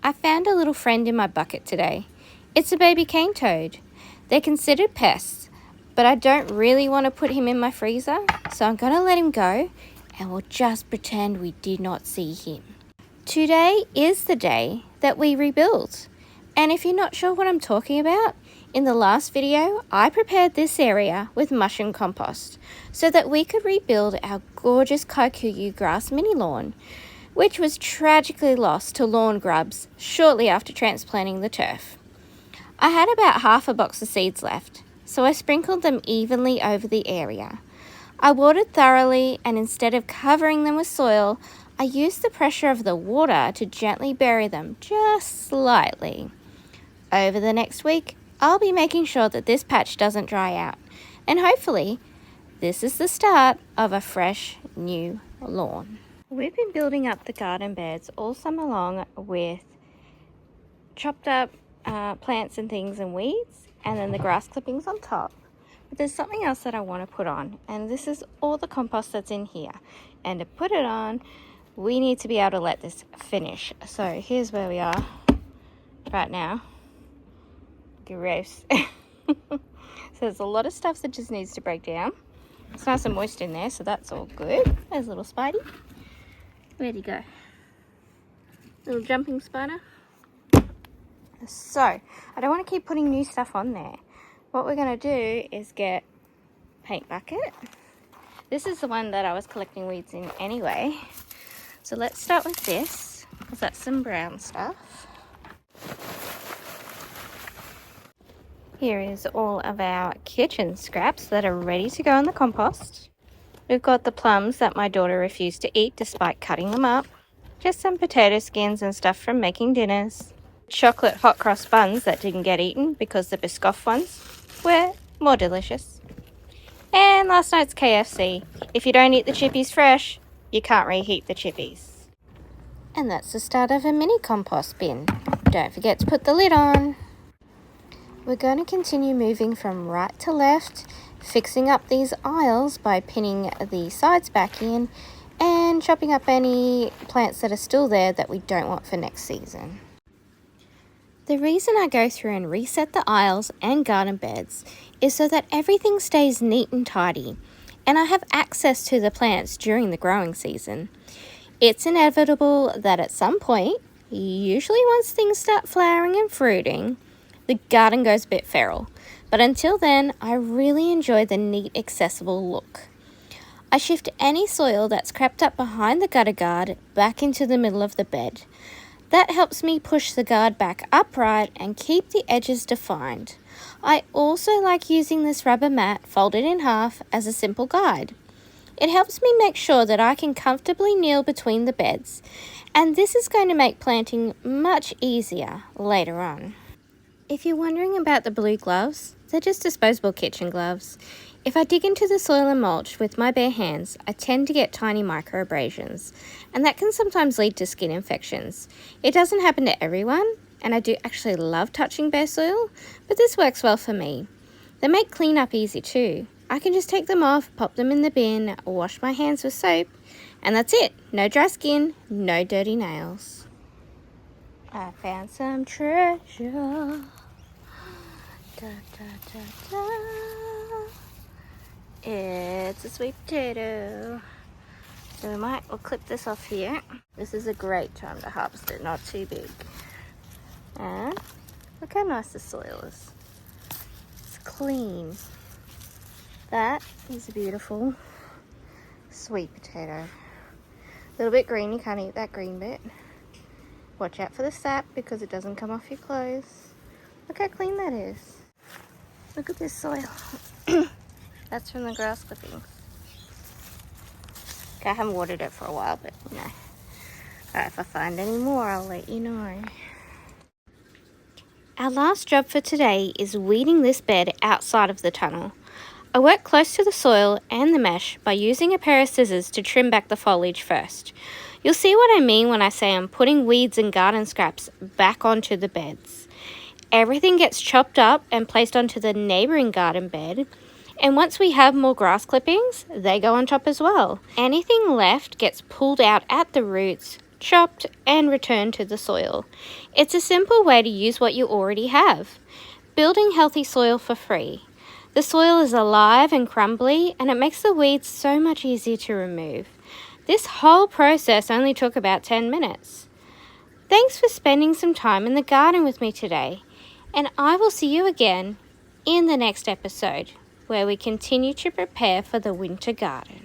I found a little friend in my bucket today. It's a baby cane toad. They're considered pests, but I don't really want to put him in my freezer, so I'm going to let him go and we'll just pretend we did not see him. Today is the day that we rebuild. And if you're not sure what I'm talking about, in the last video, I prepared this area with mushroom compost so that we could rebuild our gorgeous kikuyu grass mini lawn, which was tragically lost to lawn grubs shortly after transplanting the turf. I had about half a box of seeds left, so I sprinkled them evenly over the area. I watered thoroughly, and instead of covering them with soil, I used the pressure of the water to gently bury them just slightly. Over the next week, I'll be making sure that this patch doesn't dry out, and hopefully this is the start of a fresh new lawn. We've been building up the garden beds all summer long with chopped up plants and things and weeds, and then the grass clippings on top. But there's something else that I want to put on, and this is all the compost that's in here. And to put it on, we need to be able to let this finish. So here's where we are right now. Gross. So there's a lot of stuff that just needs to break down. It's nice and moist in there, so that's all good. There's little Spidey. Where'd he go? Little jumping spider. So I don't want to keep putting new stuff on there. What we're going to do is get paint bucket. This is the one that I was collecting weeds in anyway. So let's start with this, because that's some brown stuff. Here is all of our kitchen scraps that are ready to go in the compost. We've got the plums that my daughter refused to eat despite cutting them up. Just some potato skins and stuff from making dinners. Chocolate hot cross buns that didn't get eaten because the Biscoff ones were more delicious. And last night's KFC. If you don't eat the chippies fresh, you can't reheat the chippies. And that's the start of a mini compost bin. Don't forget to put the lid on. We're going to continue moving from right to left, fixing up these aisles by pinning the sides back in and chopping up any plants that are still there that we don't want for next season. The reason I go through and reset the aisles and garden beds is so that everything stays neat and tidy, and I have access to the plants during the growing season. It's inevitable that at some point, usually once things start flowering and fruiting, the garden goes a bit feral. But until then, I really enjoy the neat, accessible look. I shift any soil that's crept up behind the gutter guard back into the middle of the bed. That helps me push the guard back upright and keep the edges defined. I also like using this rubber mat folded in half as a simple guide. It helps me make sure that I can comfortably kneel between the beds, and this is going to make planting much easier later on. If you're wondering about the blue gloves, they're just disposable kitchen gloves. If I dig into the soil and mulch with my bare hands, I tend to get tiny microabrasions, and that can sometimes lead to skin infections. It doesn't happen to everyone, and I do actually love touching bare soil, but this works well for me. They make cleanup easy too. I can just take them off, pop them in the bin, wash my hands with soap, and that's it. No dry skin, no dirty nails. I found some treasure. Da, da, da, da. It's a sweet potato. So we'll clip this off here. This is a great time to harvest it, not too big. And look how nice the soil is. It's clean. That is a beautiful sweet potato. A little bit green, you can't eat that green bit. Watch out for the sap because it doesn't come off your clothes. Look how clean that is. Look at this soil. That's from the grass clippings. Okay, I haven't watered it for a while, but you know. Alright, if I find any more, I'll let you know. Our last job for today is weeding this bed outside of the tunnel. I work close to the soil and the mesh by using a pair of scissors to trim back the foliage first. You'll see what I mean when I say I'm putting weeds and garden scraps back onto the beds. Everything gets chopped up and placed onto the neighbouring garden bed, and once we have more grass clippings, they go on top as well. Anything left gets pulled out at the roots, chopped, and returned to the soil. It's a simple way to use what you already have. Building healthy soil for free. The soil is alive and crumbly, and it makes the weeds so much easier to remove. This whole process only took about 10 minutes. Thanks for spending some time in the garden with me today, and I will see you again in the next episode, where we continue to prepare for the winter garden.